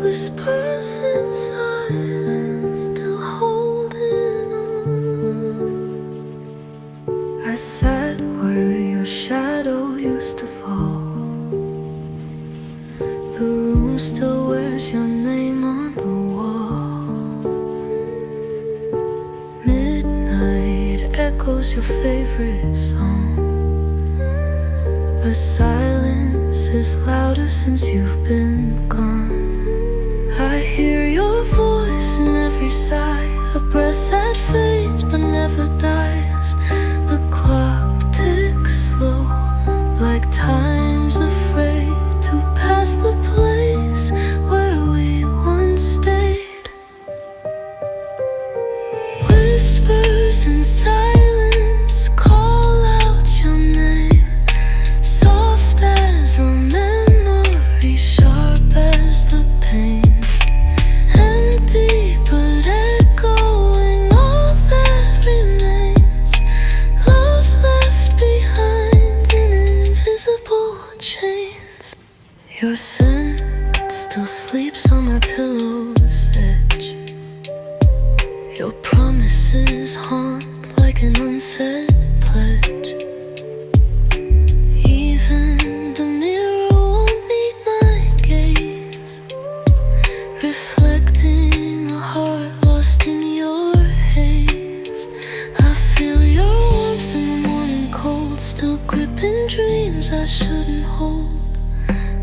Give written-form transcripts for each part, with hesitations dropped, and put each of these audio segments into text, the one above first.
Whispers in silence, still holding on. I sat where your shadow used to fall. The room still wears your name on the wall. Midnight echoes your favorite song, but silence is louder since you've been gone. I hear your voice in every sigh, a breath that fades but never dies. The clock ticks slow, like time's afraid to pass the place where we once stayed. Whispers in silence call out your name, soft as a memory, sharp as the pain. Empty but echoing all that remains. Love left behind in invisible chains. Your scent still sleeps on my pillow's edge. Your promises haunt like an unsaid pledge. Even the mirror won't meet my gaze, reflecting a heart lost in your haze. I feel your warmth in the morning cold, still gripping dreams I shouldn't hold.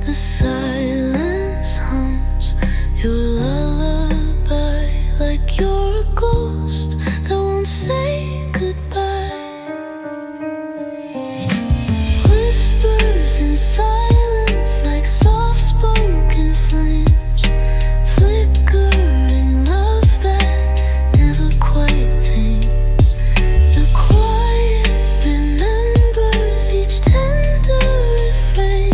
The silence hums your lullaby, like you're a ghost that won't say goodbye. Whispers in silence like soft-spoken flames, flickering love that never quite tames. The quiet remembers each tender refrain,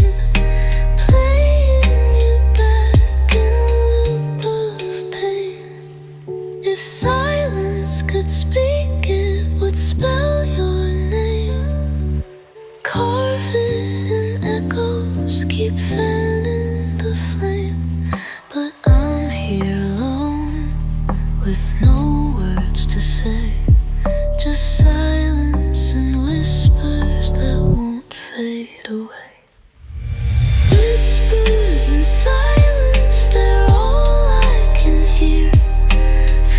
playing you back in a loop of pain. If silence could speak, it would spell your name. Carve it in echoes, keep fanning the flame. But I'm here alone, with no words to say, just silence and whispers that won't fade away. Whispers in silence, they're all I can hear,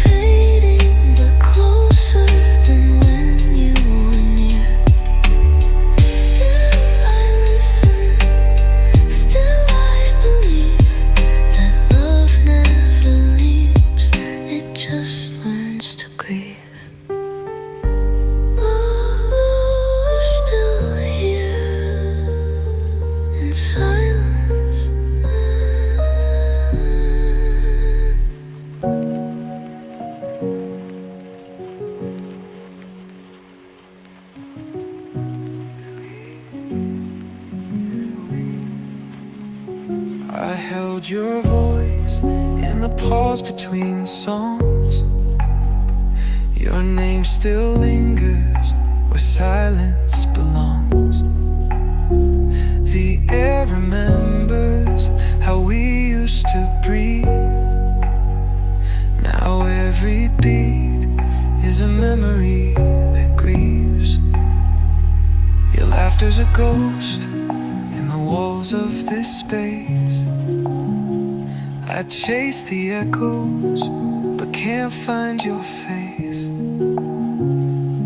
fading but closer than when you were near. Still I listen, still I believe that love never leaves, it just learns to grieve. We're still here in silence. I held your voice in the pause between songs. Your name still lingers where silence belongs. The air remembers how we used to breathe. Now every beat is a memory that grieves. Your laughter's a ghost in the walls of this space. I chase the echoes, but can't find your face.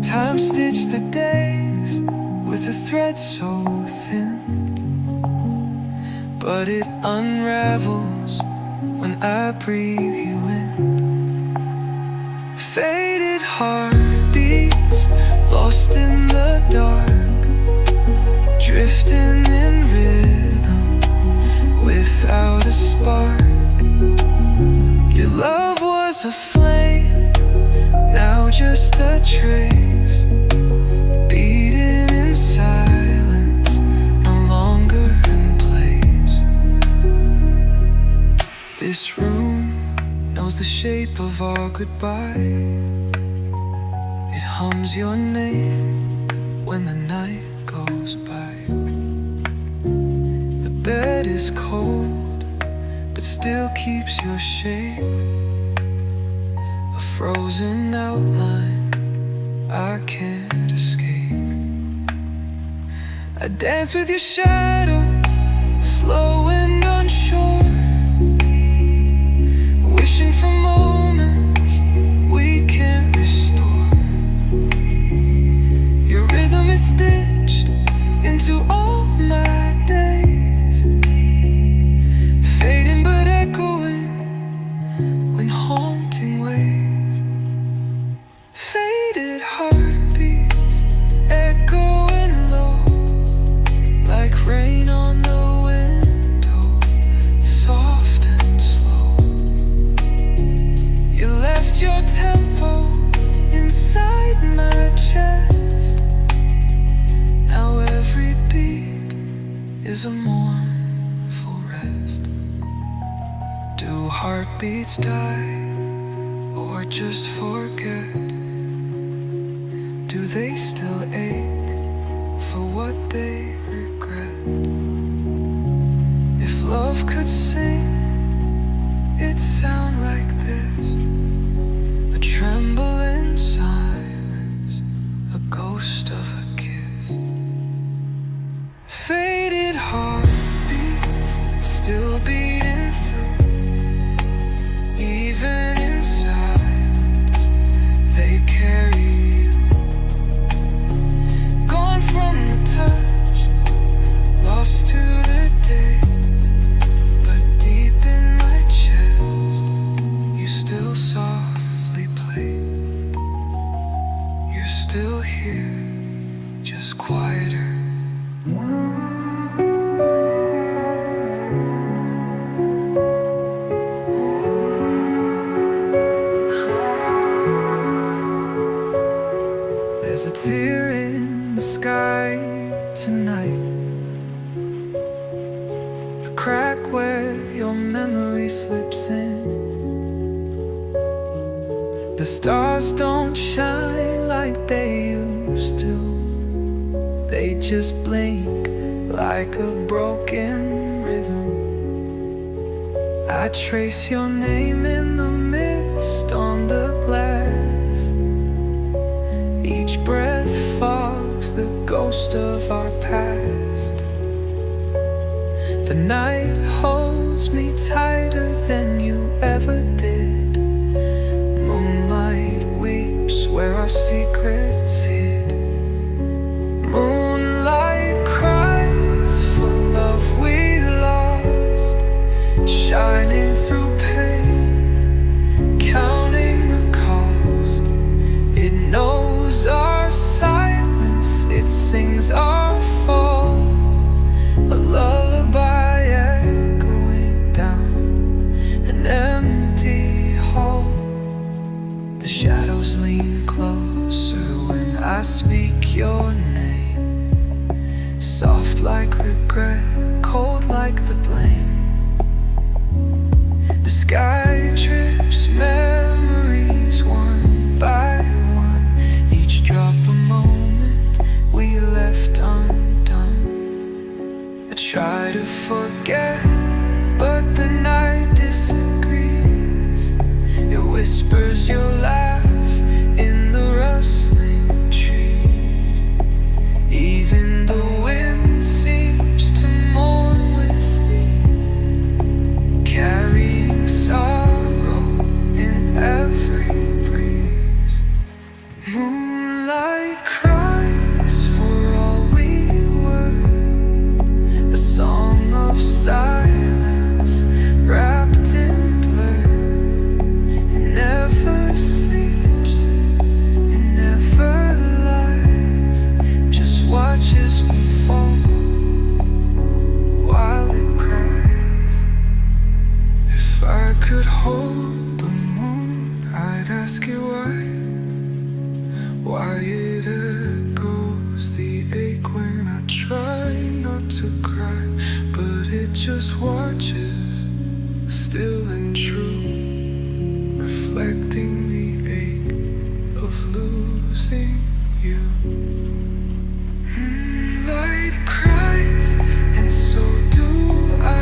Time stitched the days with a thread so thin, but it unravels when I breathe you in. Faded heartbeats, lost in the dark, drifting in rhythm without a spark. Your love was a flame, now just a trace, beating in silence, no longer in place. This room knows the shape of our goodbye. It hums your name when the night goes by. The bed is cold, but still keeps your shape. A frozen outline I can't escape. I dance with your shadow, slow and unsure, wishing for moments we can't restore. Your rhythm is stitched into all my days, fading but echoing when haunting waves. Faded heartbeats echoing low, like rain on the window, soft and slow. You left your tempo inside my chest. Now every beat is a mournful rest. Do heartbeats die or just forget? Do they still ache for what they regret? If love could sing, it'd sound like this: a trembling silence, a ghost of a kiss. Faded heartbeats still beating through, even in silence they carry you. Gone from the touch, lost to the day, but deep in my chest you still softly play. You're still here, just quieter. There's a tear in the sky tonight, a crack where your memory slips in. The stars don't shine like they used to, they just blink like a broken rhythm. I trace your name in the mist on the glass. Each breath fogs the ghost of our past. The night holds me tighter than you ever did. Moonlight weeps where our secrets hid. Moonlight cries for love we lost, shining through pain, counting the cost. It knows our silence, it sings our fall, a lullaby echoing down an empty hall. The shadows lean closer when I speak your name, soft like regret, cold like the blame. The sky drips memories one by one, each drop a moment we left undone. I try to forget, but the night disagrees. It whispers your laugh in the rustling trees. Even the wind seems to mourn with me, carrying sorrow in every breeze. Moonlight cries for all we were, a song of silence wrapped in blur. It never sleeps, it never lies, just watches me fall while it cries. If I could hold the moon, I'd ask it why it echoes the ache when I try not to cry, but it just watches, still and true, reflecting the ache of losing you. Light cries, and so do I.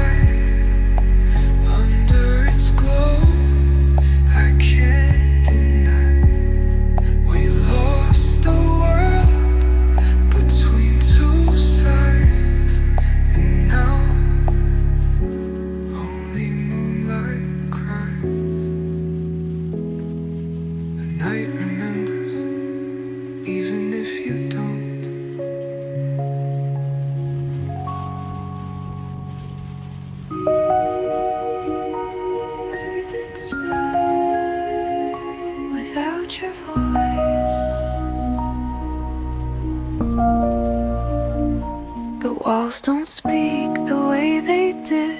don't speak the way they did.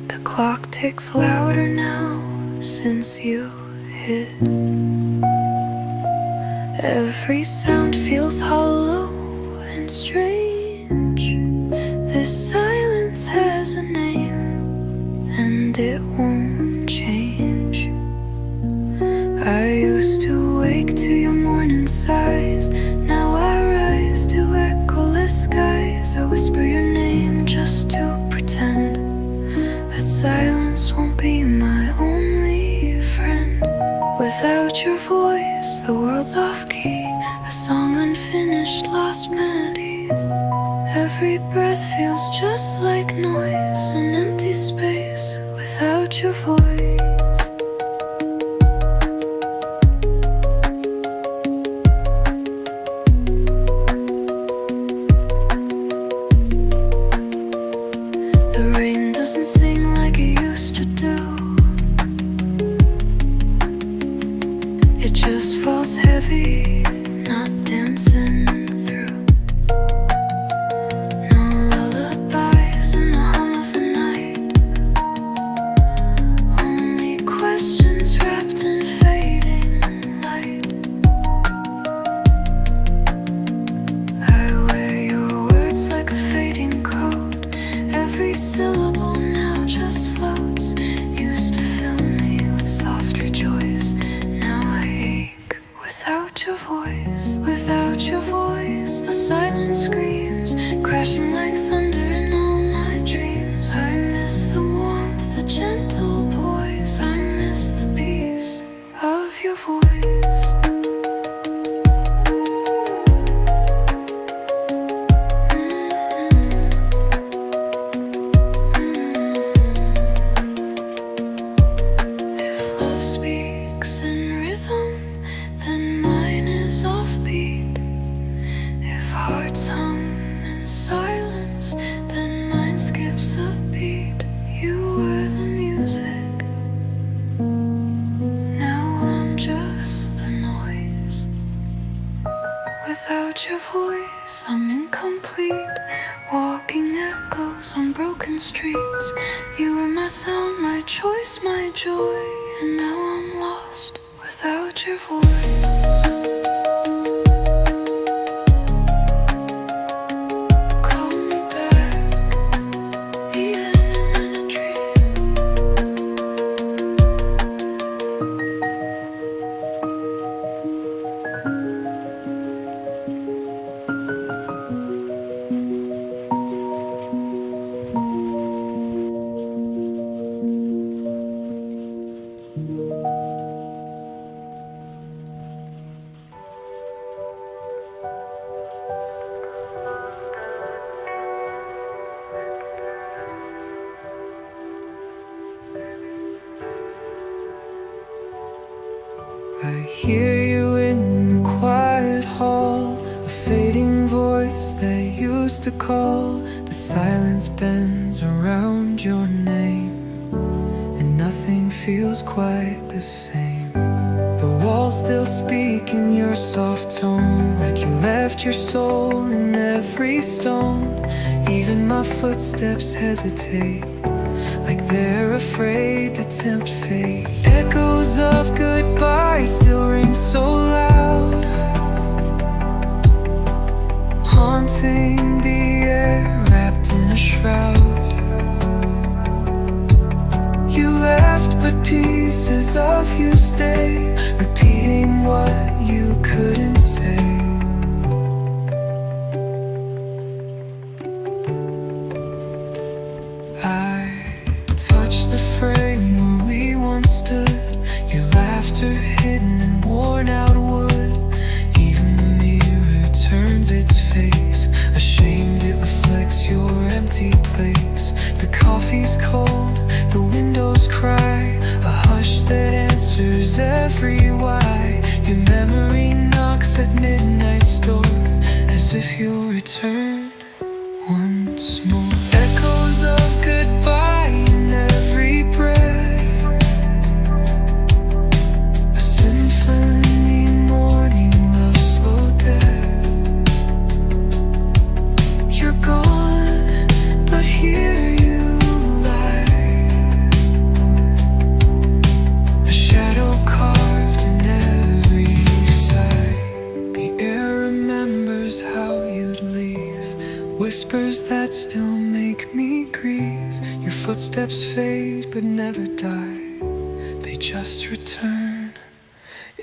The clock ticks louder now since you hit. Every sound feels hollow and strange. This silence has a name, and it won't change. I used to wake to your morning sighs. Now I rise to echoless skies. I whisper your name just to pretend that silence won't be my only friend. Without your voice, the world's off key, a song unfinished, lost melody. Every breath feels just like noise, an empty space without your voice. The rain doesn't sing like it used to do. It just falls heavy, not dancing through. No lullabies in the hum of the night. Only questions wrapped in fading light. I wear your words like a fading coat. Every syllable now just floats. Used to fill me with soft rejoice. Now I ache without your voice. Without your voice, the silence screams, crashing like thunder in all my dreams. I miss the warmth, the gentle poise. I miss the peace of your voice. If love speaks in rhythm, then mine is offbeat. If hearts hum in silence, then mine skips a beat. You were the music, now I'm just the noise. Without your voice, I'm incomplete. Walking echoes on broken streets. You were my sound, my choice, my joy. And now I'm lost without your voice. Call me back, even in a dream. I hear you in the quiet hall, a fading voice that used to call. The silence bends around your name, and nothing feels quite the same. The walls still speak in your soft tone, like you left your soul in every stone. Even my footsteps hesitate, like they're afraid to tempt fate. Echoes of goodbye still ring so loud, haunting the air wrapped in a shroud. You left, but pieces of you stay, repeating what you couldn't say. I touch the frame where we once stood, your laughter hidden in worn out wood. Even the mirror turns its face, ashamed it reflects your empty place. The coffee's cold, the windows cry, a hush that answers every why. Your memory knocks at midnight's door, as if you'll return once more. Echoes of goodbye in every breath, a symphony mourning love's slow death. me grieve. Your footsteps fade but never die. They just return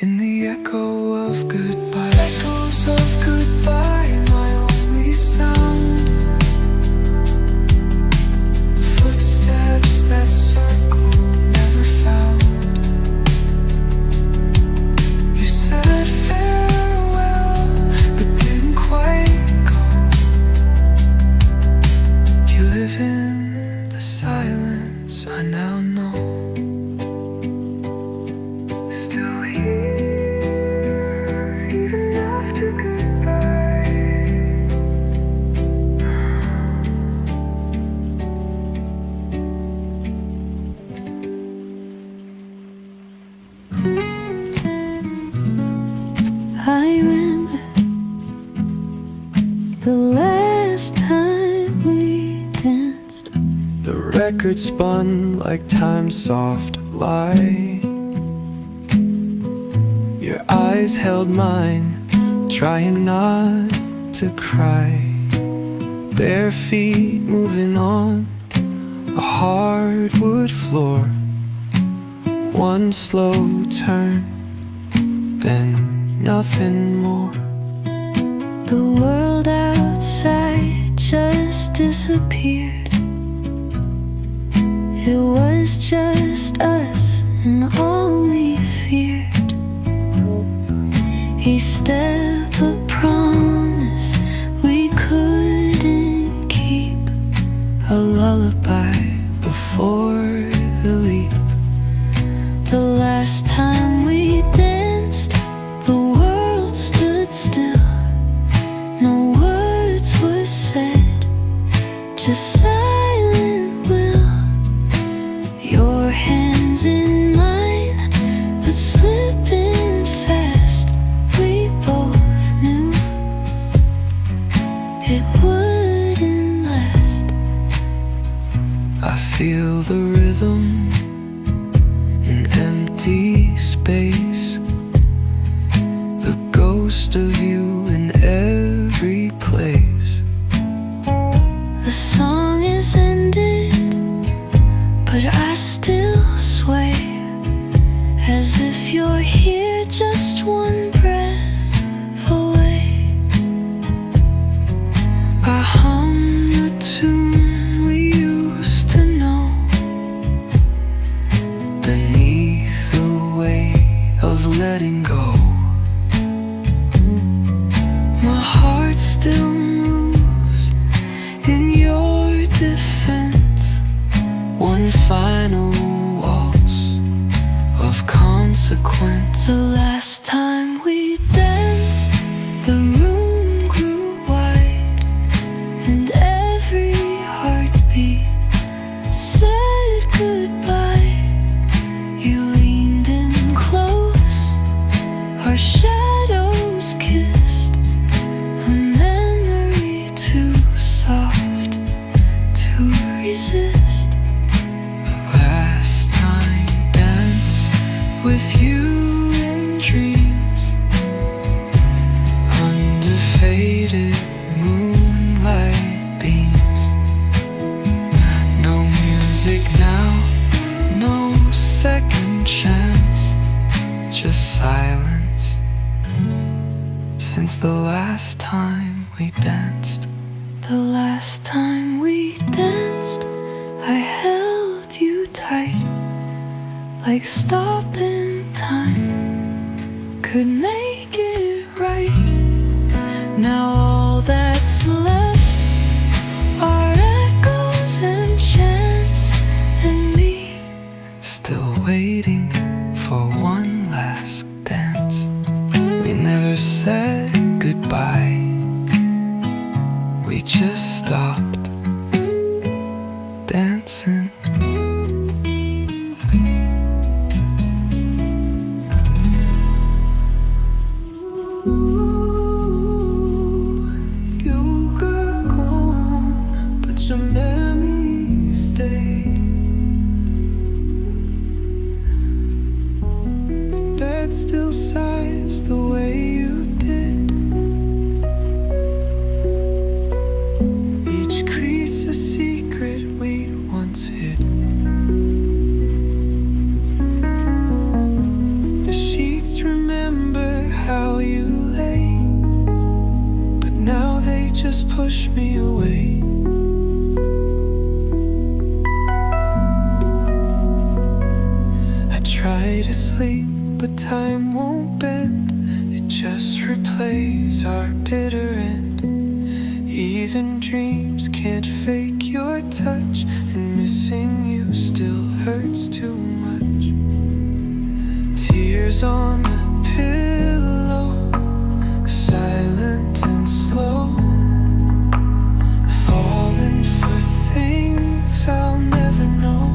in the echo of goodbye. Echoes of goodbye, my only sound. Footsteps that circle, never found. You said farewell, but didn't quite go. You live in the silence, I now know. Still here, even after goodbye. I remember the last time we danced. The record spun like time's soft lie. Your eyes held mine, trying not to cry. Bare feet moving on a hardwood floor. One slow turn, then nothing more. The world outside just disappeared. It was just us and all we feared. A step, a promise we couldn't keep. A lullaby before the leap. The last time we danced, the world stood still. No words were said, just silent will. Your hands in mine, but slipping fast. We both knew it wouldn't last. I feel the rhythm in empty space. The ghost of you in every place. The song is ended, but I still sway, as if you're here just one breath away. I hum the tune we used to know, beneath the weight of letting go. My heart still moves in your defense. One final waltz of consequence. The last time we danced, the room grew wide, and every heartbeat said goodbye. You leaned in close, our shadows kissed. A memory too soft to resist. Last time danced with you in dreams, under faded moonlight beams. No music now, no second chance, just silence. Since the last time we danced. The last time we danced, I held you tight, like stopping time could make it right. Now all that's left are echoes and chance and me. Still waiting for one last dance. We never said goodbye. We just stopped dancing. You got gone, but your memories stay. Bed still sighs the way you did. Each crease a secret can't fake your touch, and missing you still hurts too much. Tears on the pillow, silent and slow, falling for things I'll never know.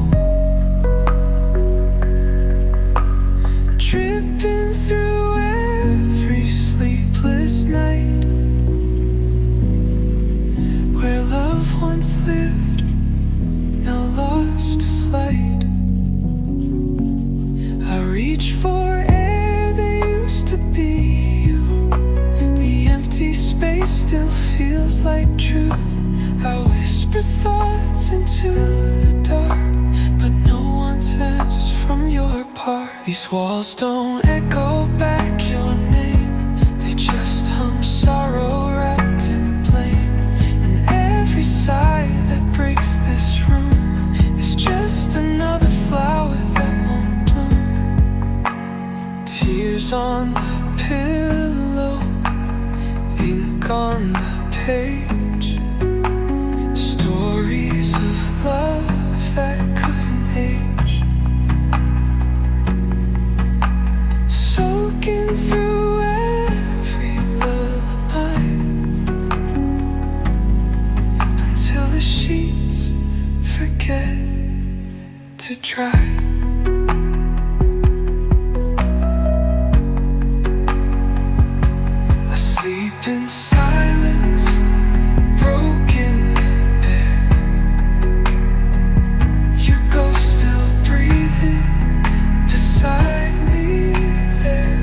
Tripping through every sleepless night, where love once lived, now lost to flight. I reach for air that used to be you. The empty space still feels like truth. I whisper thoughts into the dark, but no one says from your part. These walls don't echo back your name, they just hum sorrow wrapped in blame. And every sigh that breaks this room is just another flower that won't bloom. Tears on the pillow, ink on the page, stories of love that couldn't age. Soaking through every lullaby, until the sheets forget to dry. I sleep in silence, broken and bare. Your ghost still breathing beside me there.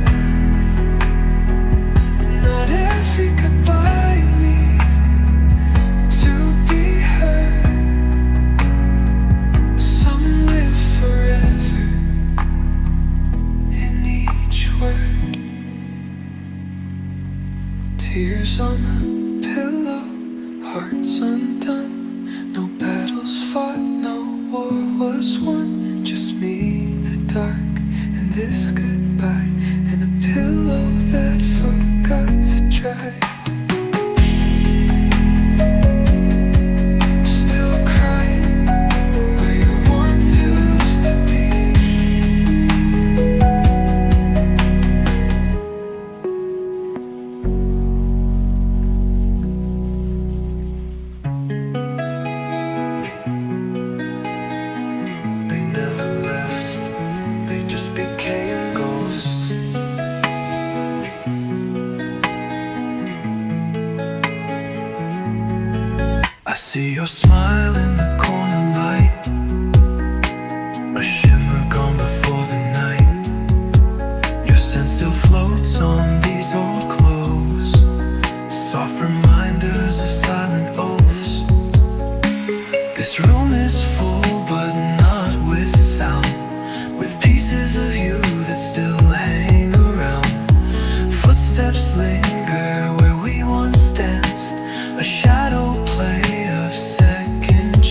Not every goodbye needs to be heard. Some live forever in each word. Tears on the pillow, hearts undone. No battles fought, no war was won. Just me, the dark, and this goodbye, and a pillow that forgot to dry. Still crying where your warmth used to be. They never left, they just became ghosts. I see your smile in the corner light, a shimmer gone before the night. Your scent still floats on these old clothes, soft reminders of silent oaths. This room is full but not with sound, with pieces of you that still hang around. Footsteps linger where we once danced, a shadow play of second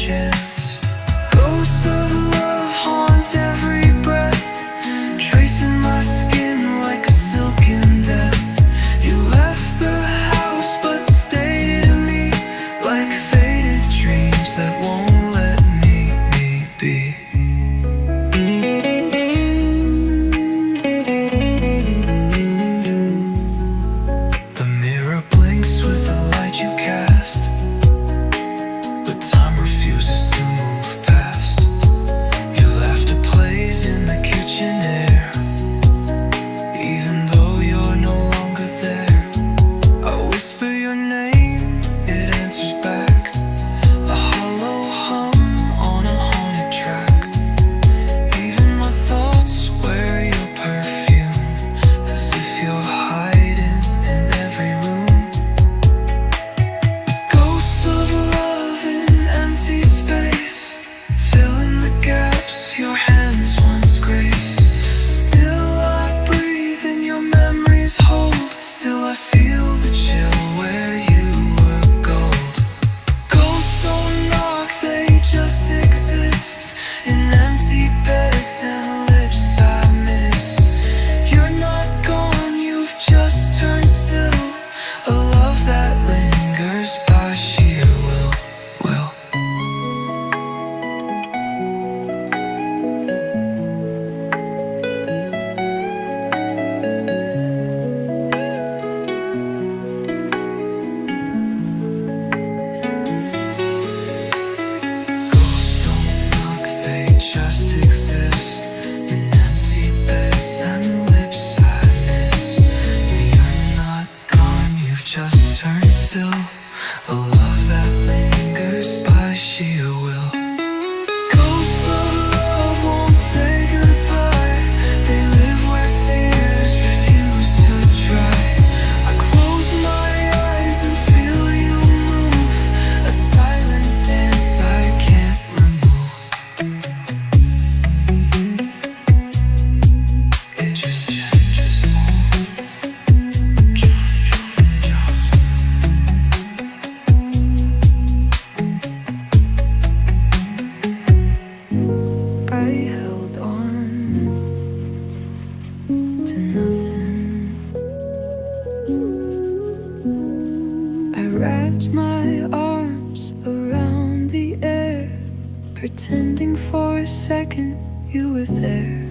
pretending for a second you were there.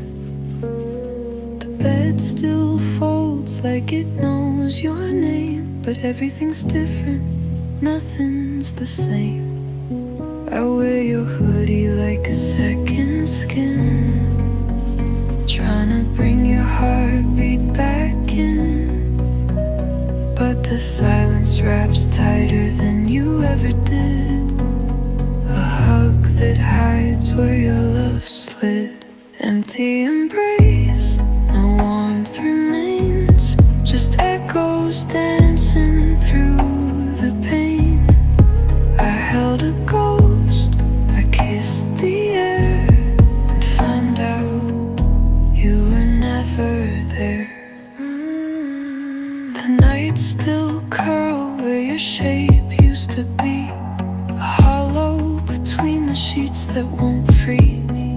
The bed still folds like it knows your name, but everything's different, nothing's the same. I wear your hoodie like a second skin, trying to bring your heartbeat back in. But the silence wraps tighter than you ever did, a hug that hides where your love slid. Empty embrace, no warmth remains, just echoes dancing through the pain. I held a ghost, I kissed the air, and found out you were never there. The nights still curl where your shape used to be, a hollow between the sheets that won't free me.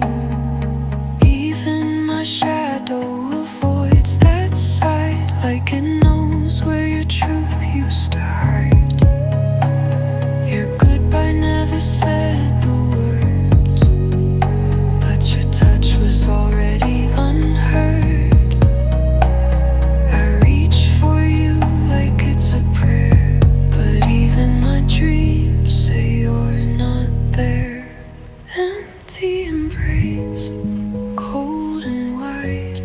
Even my shadow avoids that sight, like it knows where your truth used to hide. Your goodbye never said the words, but your touch was already unheard. I reach for you like it's a prayer, but even my dreams say you're not there. Empty embrace, cold and wide,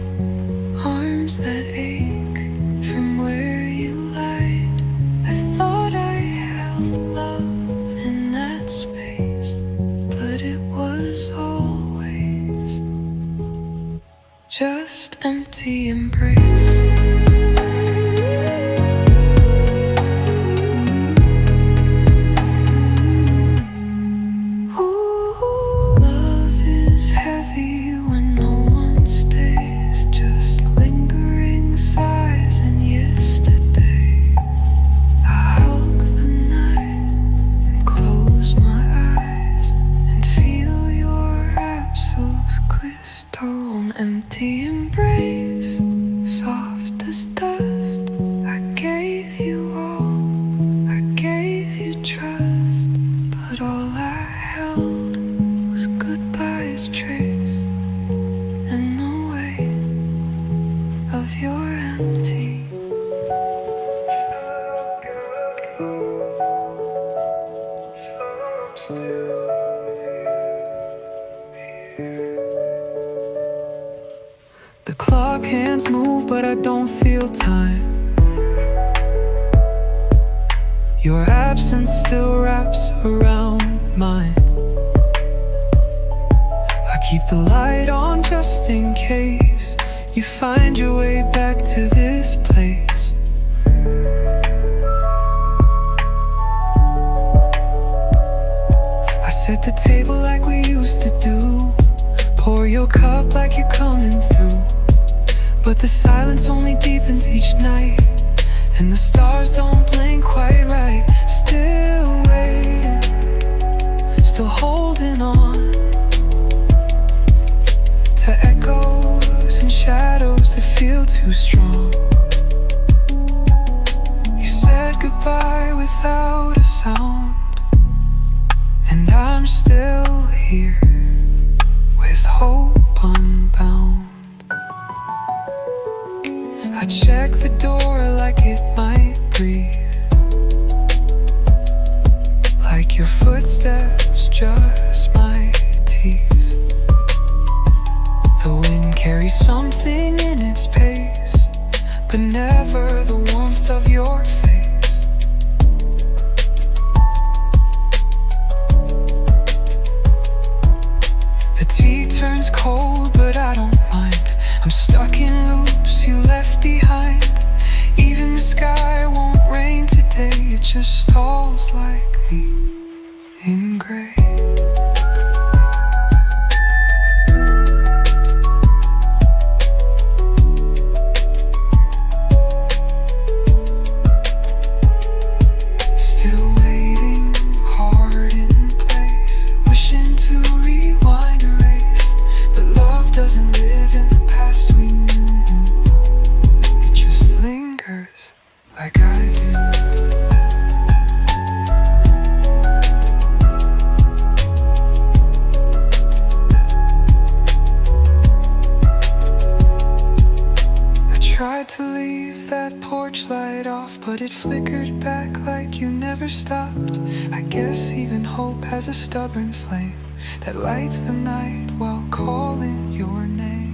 arms that ache from where you lied. I thought I held love in that space, but it was always just empty embrace. Ooh, love is heavy when no one stays, just lingering sighs and yesterday. I hug the night and close my eyes and feel your absolute crystal. Empty embrace, soft as dust. I gave you all, I gave you trust, but all I held was goodbye's trace and the weight of your empty. The clock hands move, but I don't feel time. Your absence still wraps around mine. I keep the light on just in case you find your way back to this place. I set the table like we used to do, pour your cup like you're coming through. But the silence only deepens each night, and the stars don't blink quite right. Still waiting, still holding on to echoes and shadows that feel too strong. You said goodbye without a sound, and I'm still here with hope unbound. I check the door like it might breathe, like your footsteps just my teeth. The wind carries something in its pace, but never the warmth of your face. The tea turns cold, but I don't mind. I'm stuck in loops you left behind. Even the sky won't rain today, it just stalls like me in gray. Still waiting, heart in place, wishing to rewind a race, but love doesn't live in the past we knew. It just lingers like I do. but it flickered back like you never stopped. I guess even hope has a stubborn flame that lights the night while calling your name.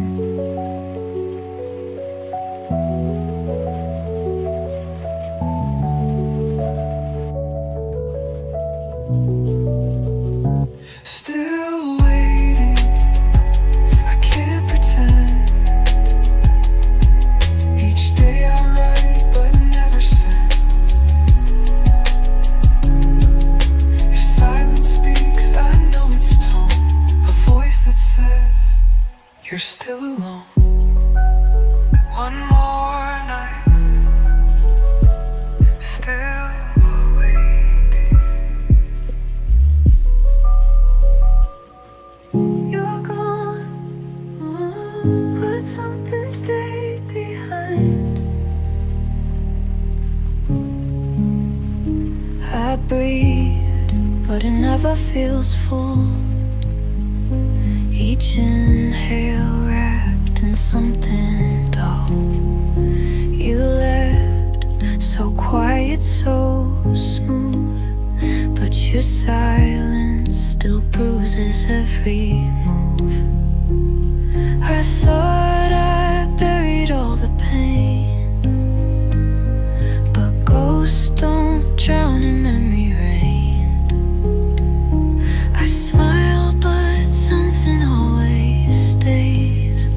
Still waiting, I can't pretend. Each day I write but never send. If silence speaks, I know its tone, a voice that says you're still alone. One more night, still waiting. You're gone, but something stayed behind. I breathe, but it never feels full. Each inhale wrapped in something dull. You left so quiet, so smooth, but your silence still bruises every move. I thought I buried all the pain, but ghosts don't drown in memory rain. I smile, but something always stays,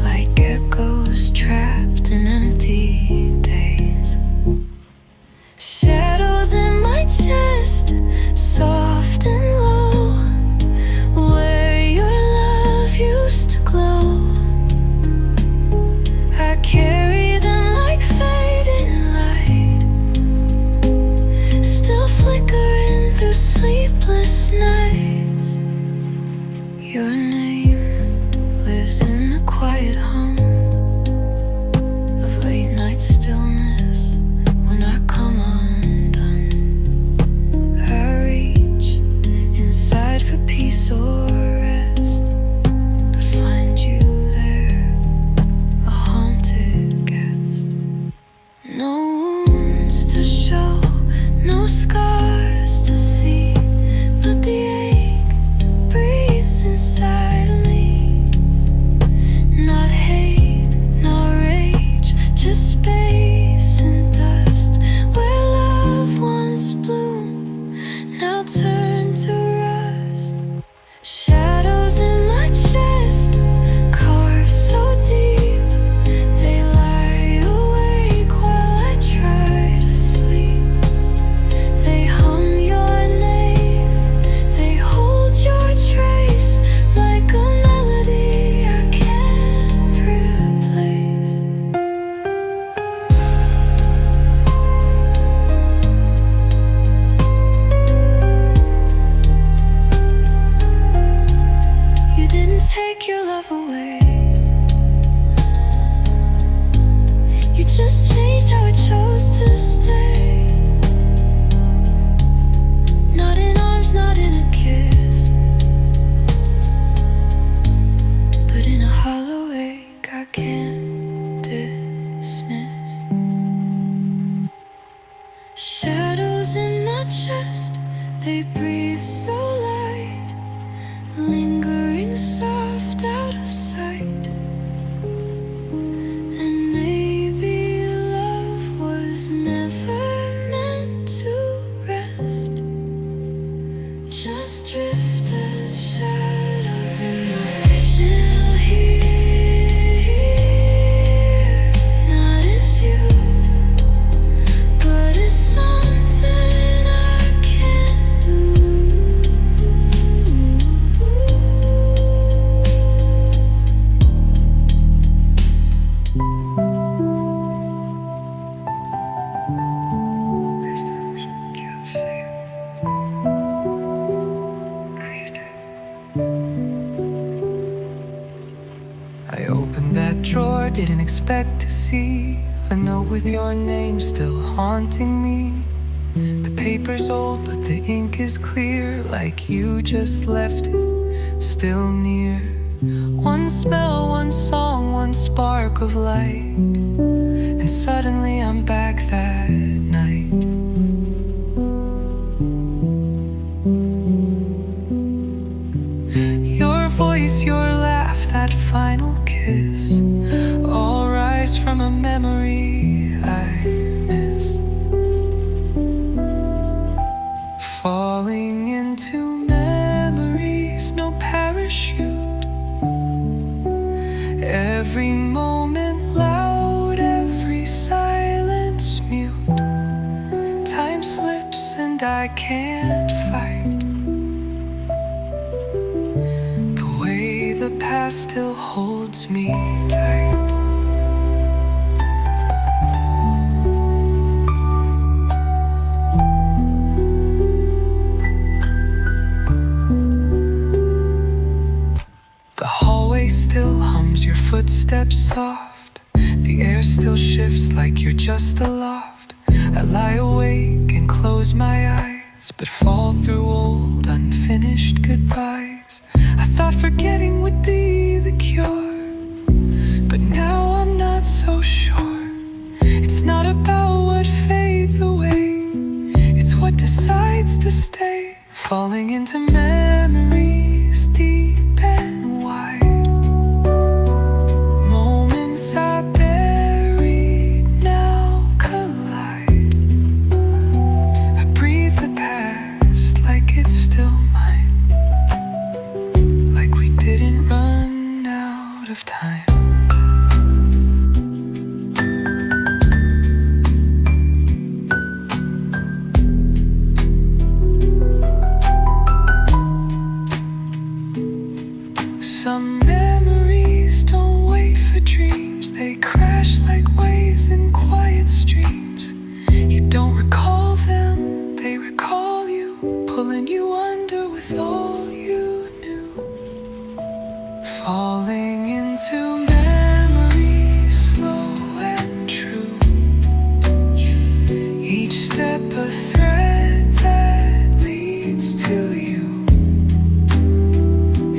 like echoes trapped in empty days. Shadows in my chest, soft and low, where your love used to glow. I carry them like fading light, still flickering through sleepless nights. Your name lives in the quiet hum of late night stillness. When I come undone, I reach inside for peace or rest, but find you there, a haunted guest. No wounds to show, no scars to see, but the ache breathes inside of me. Not hate, not rage, just space and dust, where love once bloomed, now turned to rust. Shadows in my chest, carved so deep, they lie awake while I try to sleep. They hum your name, they hold your trace, like a melody I can't replace. You didn't take your love away, you just changed how it chose to stay. Not in arms, not in a kiss, but in a hollow ache I can't dismiss. Shadows in my chest, they breathe so light, lingering soft out of sight. And maybe love was never meant to rest, just drift as shadows in my still here, not as you, but as something I can't lose. I opened that drawer, didn't expect to see a note with your name still haunting me. The paper's old, but the ink is clear, like you just left it still near. One smell, one song, one spark of light, and suddenly I'm back that that final kiss, all rise from a memory I miss. Falling into memories, no parachute. Every moment loud, every silence mute. Time slips and I can't fight. The way the past still holds me tight. The hallway still hums your footsteps soft. The air still shifts like you're just aloft. I lie awake and close my eyes, but fall through old unfinished goodbyes. I thought forgetting would be the cure, but now I'm not so sure. It's not about what fades away, it's what decides to stay. Falling into memories deep and wide. Moments I buried now collide. I breathe the past like it's still mine, like we didn't run out of time. Some memories don't wait for dreams. They crash like waves in quiet streams. You don't recall them, they recall you, pulling you under with all you knew. Falling into memories, slow and true. Each step a thread that leads to you.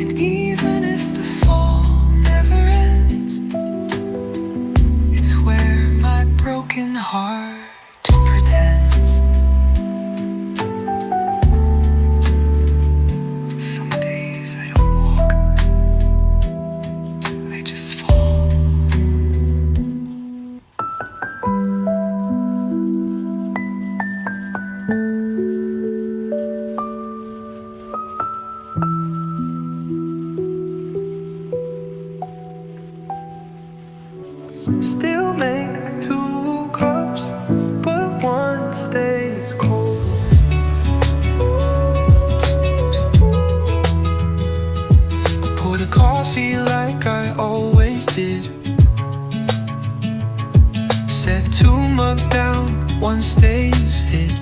And even if the fall never ends, it's where my broken heart pretends. Some days I don't walk, I just fall. Still make 2 cups, but one stays cold. Pour the coffee like I always did. Set 2 mugs down, one stays hid.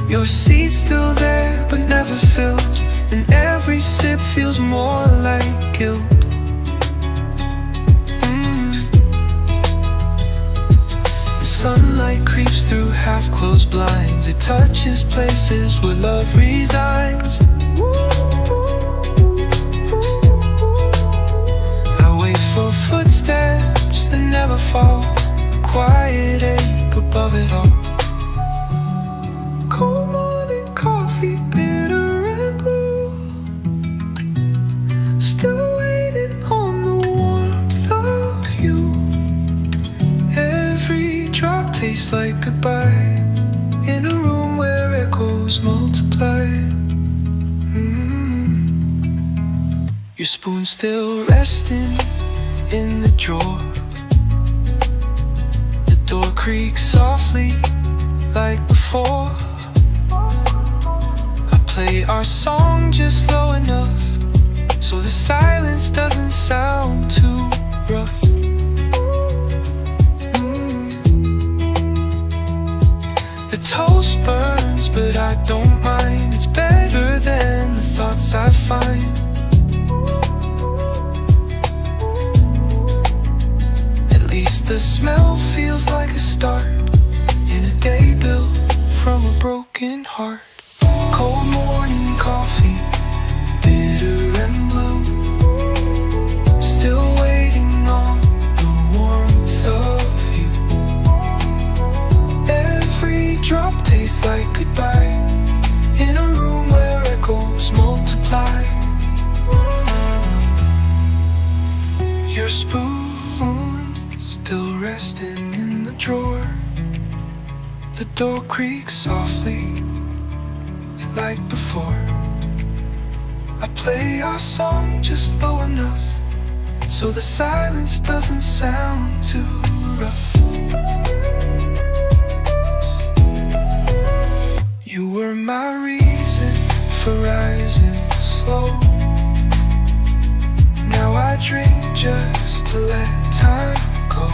Your seat's still there, but never filled, and every sip feels more like guilt. Sunlight creeps through half-closed blinds. It touches places where love resides. I wait for footsteps that never fall, a quiet ache above it all. Cold morning coffee, bitter and blue. Still waiting on the warmth of you. Every drop tastes like goodbye in a room where echoes multiply. Your spoon still resting in the drawer. The door creaks softly like before. I play our song just low enough so the silence doesn't sound too rough. The toast burns, but I don't mind. It's better than the thoughts I find. At least the smell feels like a start in a day built from a broken heart. Cold morning coffee, bitter and blue. Still waiting on the warmth of you. Every drop tastes like goodbye in a room where echoes door creaks softly like before. I play our song just low enough so the silence doesn't sound too rough. You were my reason for rising slow. Now I drink just to let time go.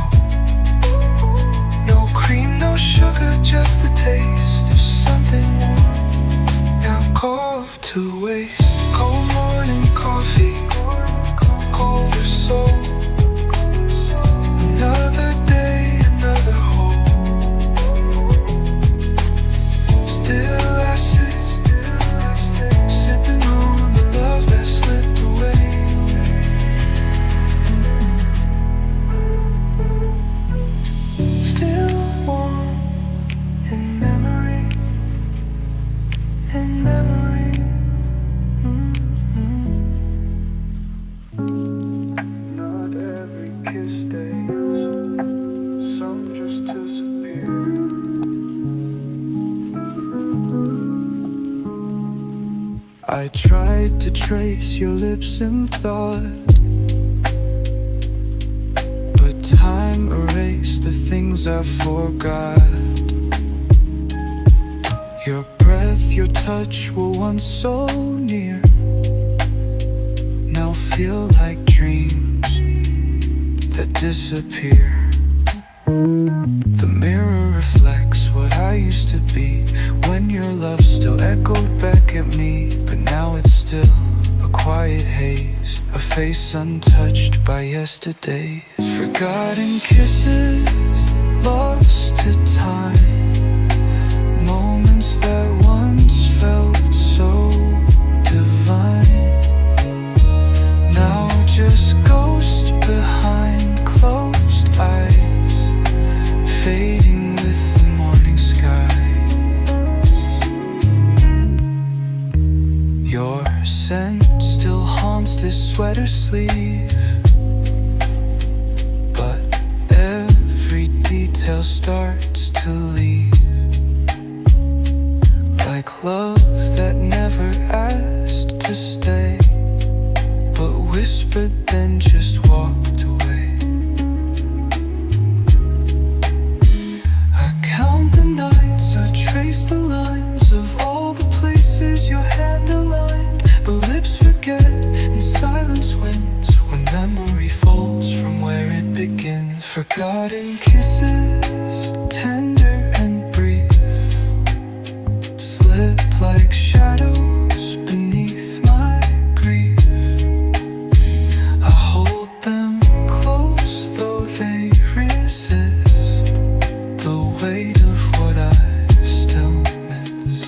No cream, no sugar, just the taste of something warm, now cold to waste. Cold morning coffee, colder soul. Another day, another hole. Still I sit, sipping on the love that slipped away. Still warm in memory, in memory. Not every kiss stays, some just disappear. I tried to trace your lips in thought, but time erased the things I forgot. Your breath, your touch were once so near, now feel like dreams that disappear. The mirror reflects what I used to be when your love still echoed back at me. But now it's still a quiet haze, a face untouched by yesterday's. Forgotten kisses, lost to time, moments that once felt so divine, now just ghost behind closed eyes, fading with the morning sky. Your scent still haunts this sweater sleeve, but every detail starts to leave. Like love that never asked to stay, but whispered then just walked away. I count the nights, I trace the lines of all the places your hand aligned, but lips forget and silence wins when memory folds from where it begins. Forgotten kisses, tender and brief, slipped like shadows beneath my grief. I hold them close though they resist the weight of what I still miss.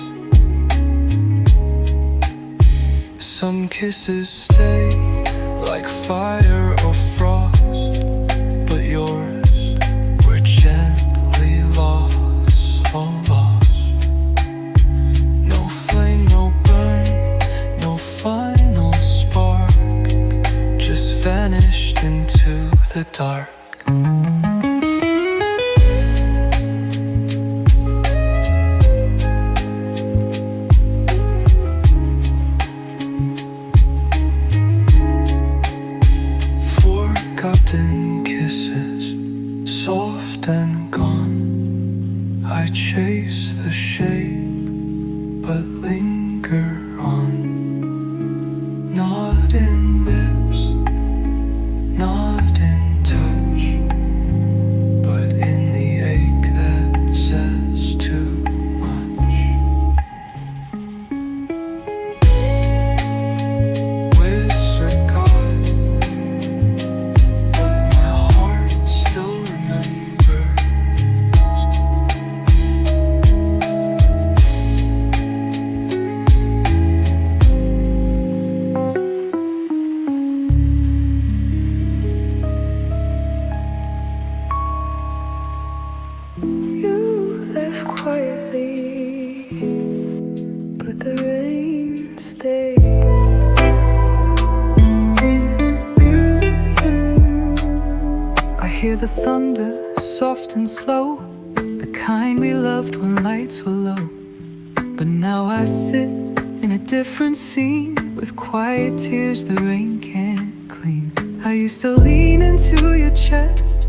Some kisses stay like fire or frost, but yours were gently lost, all lost. No flame, no burn, no final spark, just vanished into the dark. Forgotten kisses, soft and gone. I chase the shape, but linger on. Not in lips, not in touch, but in the ache that says too much. With regard, but my heart still remembers. You left quietly, but the rain stayed. I hear the thunder, soft and slow, the kind we loved when lights were low. But now I sit in a different scene with quiet tears the rain can't clean. I used to lean into your chest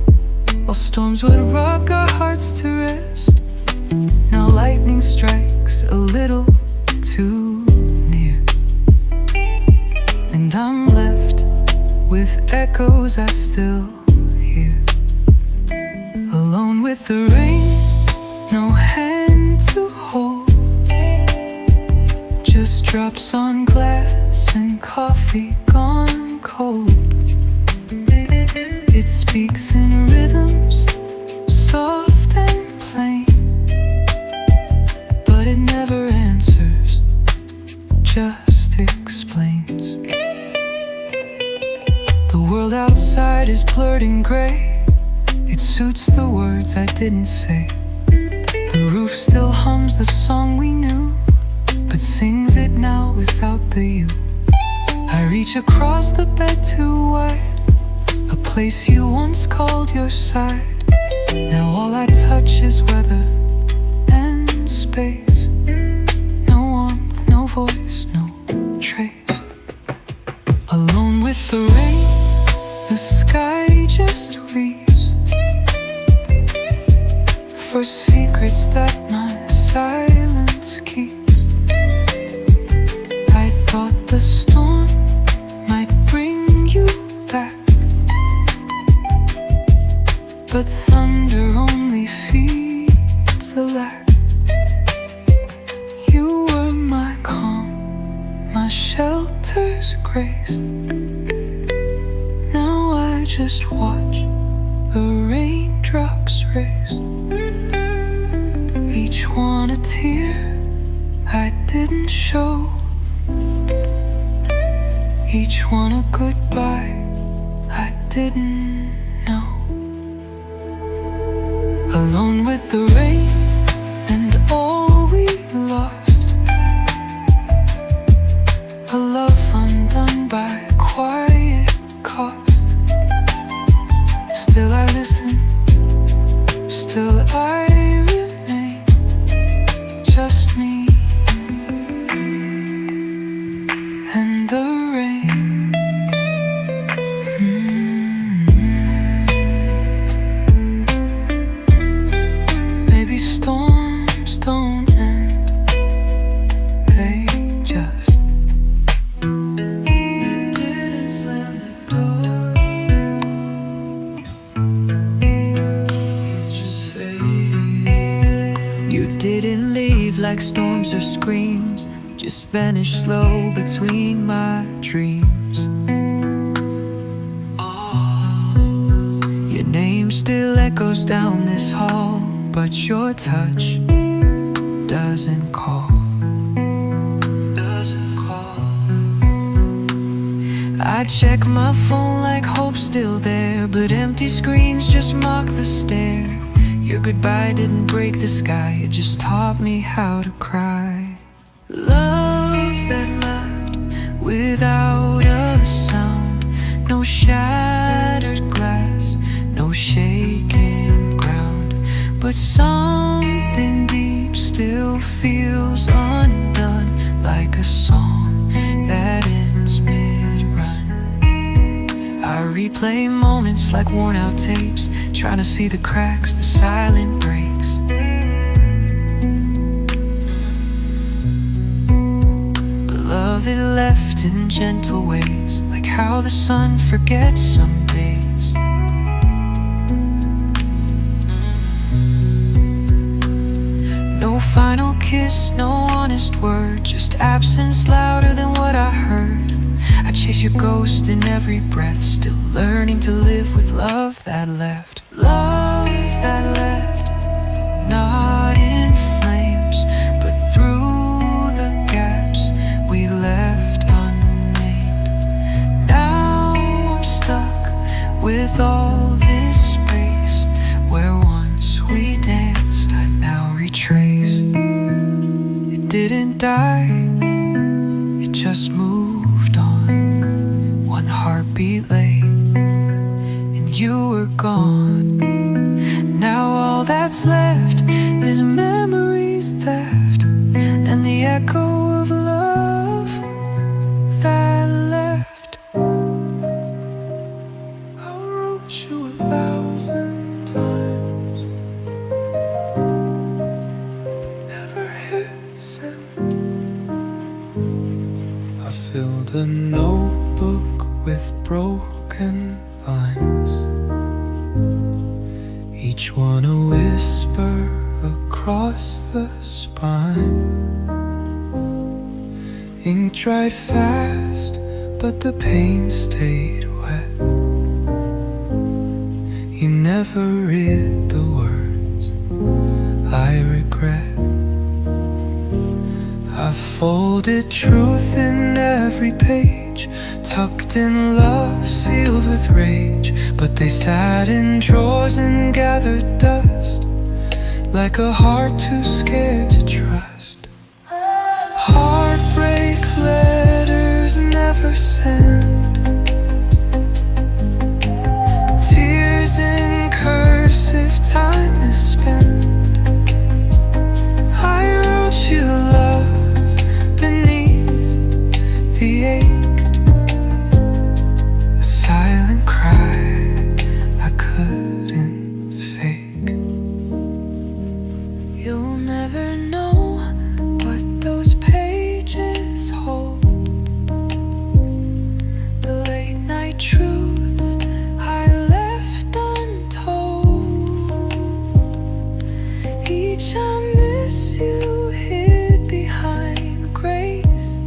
while storms would rock our hearts to rest. Now lightning strikes a little too near, and I'm left with echoes I still hear. Alone with the rain, no hand to hold, just drops on glass and coffee gone cold. It speaks in rhythms, soft and plain, but it never answers, just explains. The world outside is blurred and gray, it suits the words I didn't say. The roof still hums the song we knew, but sings it now without the you. I reach across the bed too wide, a place you once called your side. Now all I touch is weather and space. No warmth, no voice, no trace. Alone with the rain, the sky just weeps for secrets that my silence keeps. I thought the storm might bring you back, but thunder only feeds the lack. You were my calm, my shelter's grace. Now I just watch the raindrops race, each one a tear I didn't show, each one a goodbye I didn't know. Alone with the rain and all we lost, a love undone by a quiet cost. Still I listen, still I remain, just me and the rain. Maybe storms don't end, they just didn't slam the door, it just faded. You didn't leave like storms or screams, just vanished slow between my dreams. Your name still echoes down this hall, but your touch doesn't call. I check my phone like hope's still there, but empty screens just mock the stare. Your goodbye didn't break the sky, it just taught me how to cry. Love that left without a sound, no shattered glass, no shaken ground, but something deep still feels undone, like a song that ends mid-run. I replay moments like worn out tapes, trying to see the cracks, the silent breaks. But love that left in gentle ways, like how the sun forgets some days. No final kiss, no honest word, just absence louder than what I heard. I chase your ghost in every breath, still learning to live with love that left. Love that left, not in flames, but through the gaps we left unnamed. Now I'm stuck with all this space, where once we danced I now retrace. It didn't die, it just moved on, one heartbeat late, and you were gone. Now all that's left His memories theft, and the echo of love that left. I wrote you 1,000 times, but never hit send. I filled a notebook with broken lines, each one a whisper across the spine. Ink dried fast, but the pain stayed wet. You never read the words I regret. I folded truth in every page, tucked in love, sealed with rage. But they sat in drawers and gathered dust, like a heart too scared to trust. Heartbreak letters never sent, tears in cursive, time is spent. I wrote you love beneath the ache, a silent cry I couldn't fake. You'll never know what those pages hold, the late night truths I left untold. Each I miss you hid behind grace,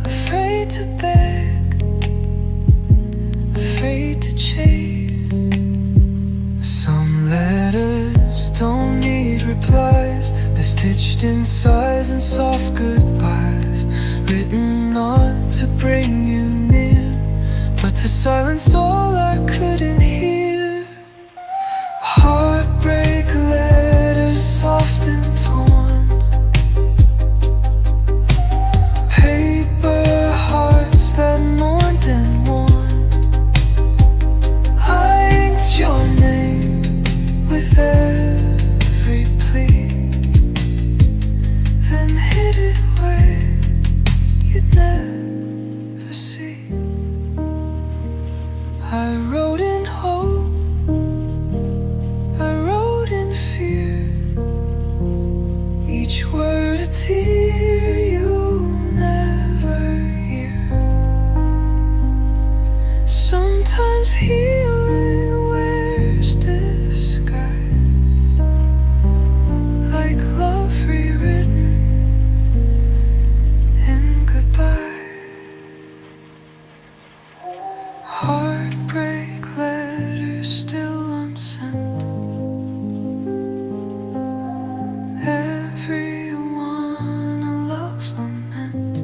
afraid to beg, afraid to chase. Some letters don't need replies, they're stitched in sighs and soft goodbyes, written on to bring you near, but to silence all I couldn't hear. Heartbreak letters soft and torn, paper hearts that mourned and mourned. I inked your name with every plea, then hid it where you'd never see. I wrote in hope, I wrote in fear, each word a tear you'll never hear. Sometimes healing wears disguise, like love rewritten in goodbye. Heartbreak letters still unsent, everyone a love lament.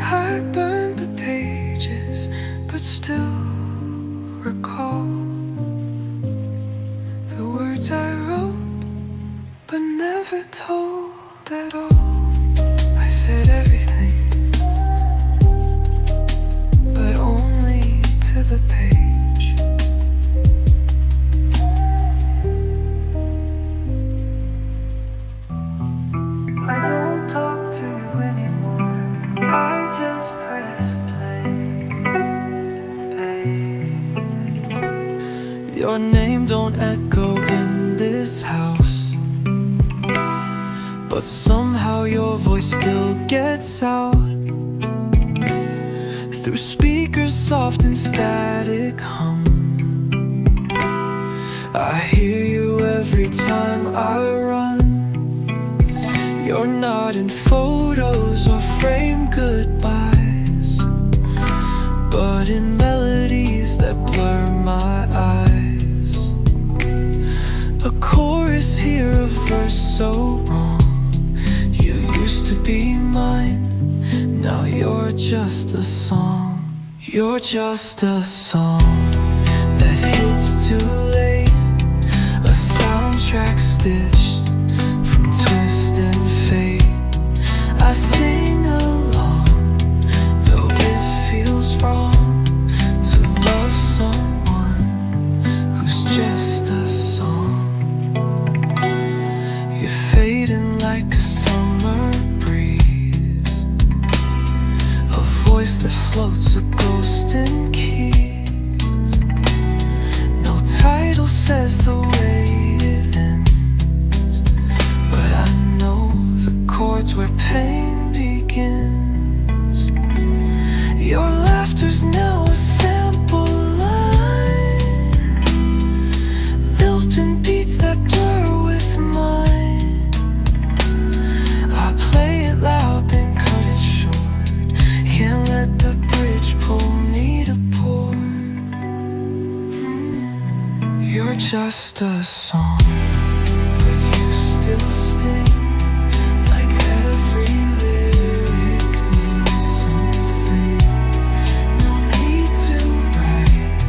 I burned the pages, but still recall the words I wrote, but never told at all. I said everything, but only to the page. I don't talk to you anymore, I just press play. Your name don't echo in this house, but somehow your voice still gets out, through speakers soft and static hum. I hear you every time I run. You're not in photos or framed goodbyes, but in melodies that blur my eyes. A chorus here, a verse so wrong. You used to be mine, now you're just a song. You're just a song that hits too late, a soundtrack stitched from twist and fate. I sing along, though it feels wrong to love someone who's just a song. floats a ghost in keys. No title says the way it ends, but I know the chords where pain begins. Your laughter's now a sample line, lilting beats that blur with mine. I play it loud, then cut it short. Can't let the bridge pull me to port. You're just a song, but you still sting. Like every lyric means something. No need to write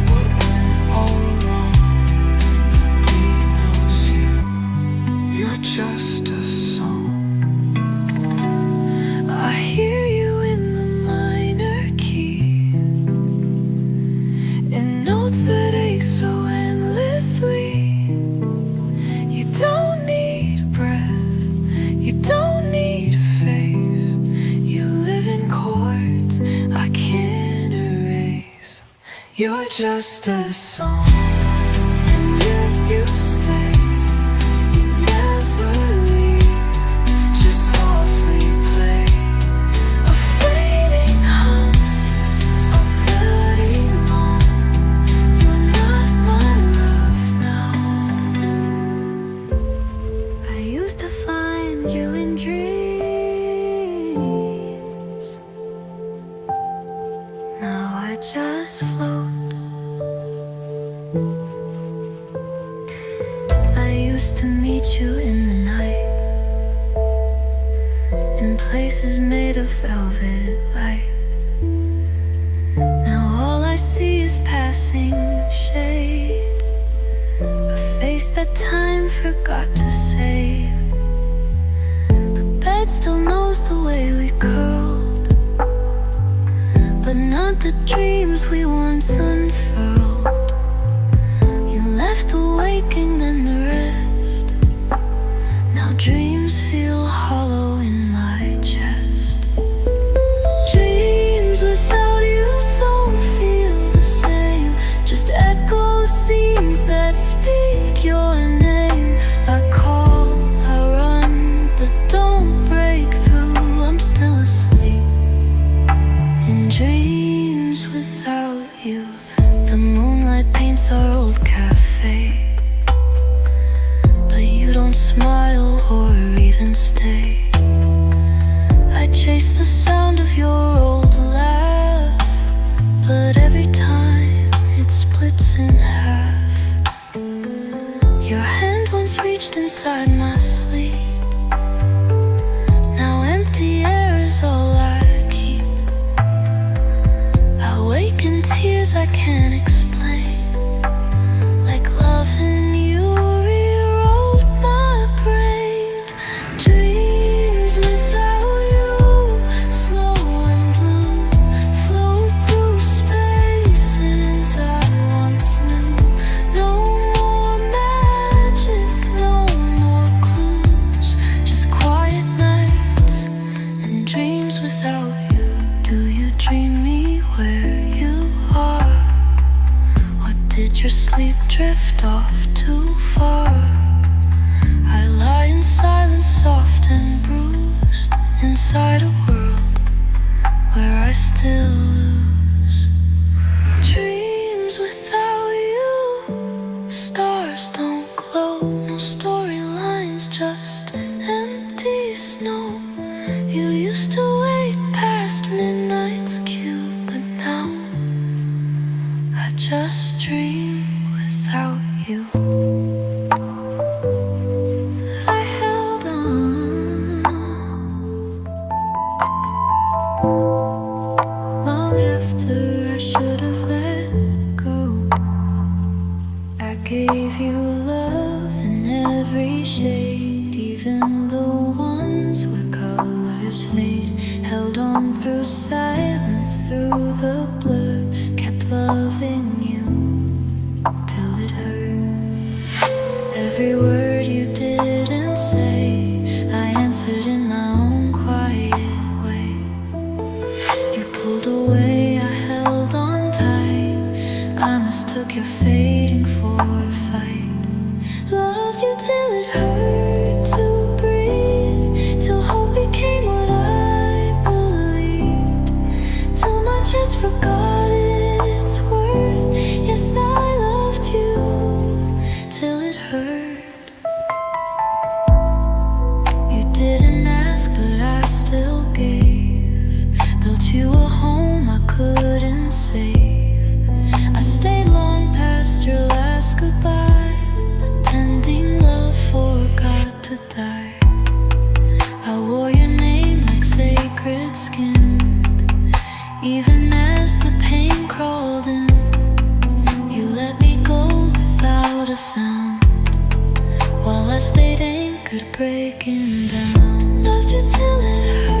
what went all wrong. The beat knows you. You're just a song. I hear you in the minor key, in notes that ache so endlessly. You don't need breath, you don't need face. You live in chords I can't erase. You're just a song, and yet you stay. You never leave, just softly play a fading hum, a melody long. You're not my love now. I used to find you in dreams. Now I just float. I used to meet you in the night, in places made of velvet light. Now all I see is passing shade, a face that time forgot to save. The bed still knows the way we curled, but not the dreams we once unfurled. You left the waking, then the rest. Now dreams feel hollow in my chest. Dreams without you don't feel the same, just echo scenes that speak your name. I call, I run, but don't break through. I'm still asleep in dreams without you. The moonlight paints our old cafe, but you don't smile or even stay. I chase the sound of your old laugh, but every time it splits in half. Your hand once reached inside my sleep. Now empty air is all I keep. I wake in tears I can't explain, like loving you rewrote my brain. Dreams without you, slow and blue, float through spaces I once knew. No more magic, no more clues, just quiet nights and dreams without you. Do you dream me where you are? Or did your sleep drift off too far? I lie in silence, soft and bruised, inside a world where I still lose. Dreams without you, stars don't glow, no storylines, just empty snow. You used to wait past midnight's queue, but now I just dream without you. I held on long after I should have let go. I gave you love in every shade, even the ones where colors fade. Held on through silence, through the blur, kept loving you till it hurt. Every word you didn't say, I answered in my own quiet way. You pulled away unsafe. I stayed long past your last goodbye, pretending love forgot to die. I wore your name like sacred skin, even as the pain crawled in. You let me go without a sound, while I stayed anchored, breaking down. Loved you till it hurt.